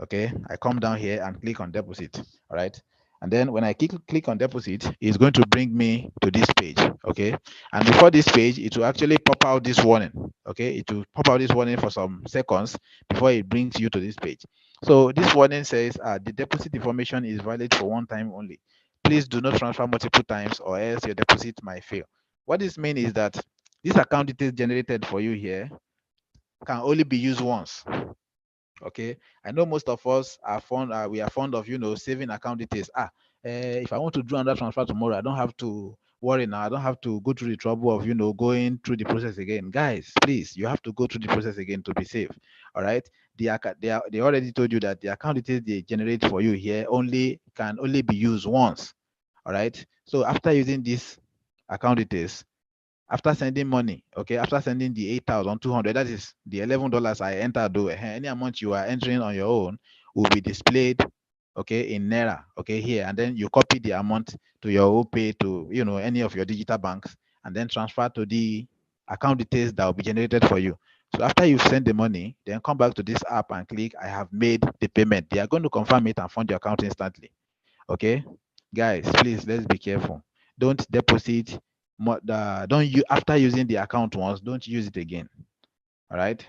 Okay, I come down here and click on deposit. All right, and then when I click on deposit, it's going to bring me to this page. Okay, and before this page, it will actually pop out this warning. Okay, it will pop out this warning for some seconds before it brings you to this page. So this warning says the deposit information is valid for one time only. Please do not transfer multiple times or else your deposit might fail. What this means is that this account details generated for you here can only be used once. Okay, I know most of us are fond we are fond of saving account details. If I want to do another transfer tomorrow, I don't have to worry now. I don't have to go through the trouble of going through the process again. Guys, please, you have to go through the process again to be safe. All right, they already told you that the account details they generate for you here can only be used once. All right, so after using this account details, after sending money, okay, after sending the 8,200, that is the $11 I entered, though, any amount you are entering on your own will be displayed, okay, in naira, okay, here, and then you copy the amount to your OPay, to any of your digital banks, and then transfer to the account details that will be generated for you. So after you send the money, then come back to this app and click I have made the payment. They are going to confirm it and fund your account instantly. Okay, guys, please, let's be careful. Don't deposit don't you after using the account once, don't use it again. All right,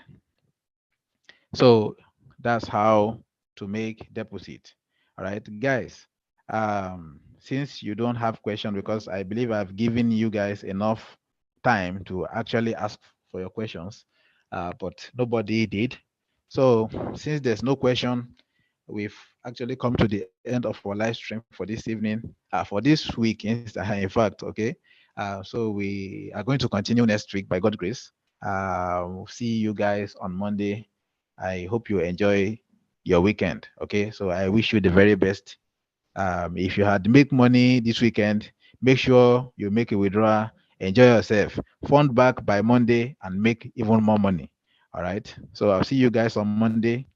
so that's how to make deposit. All right, guys. Since you don't have questions, because I believe I've given you guys enough time to actually ask for your questions, but nobody did. So since there's no question, we've actually come to the end of our live stream for this evening, for this week, in fact, okay. So we are going to continue next week by God's grace. We'll see you guys on Monday. I hope you enjoy your weekend. Okay, so I wish you the very best. If you had make money this weekend, make sure you make a withdrawal, enjoy yourself, fund back by Monday, and make even more money. All right. So I'll see you guys on Monday.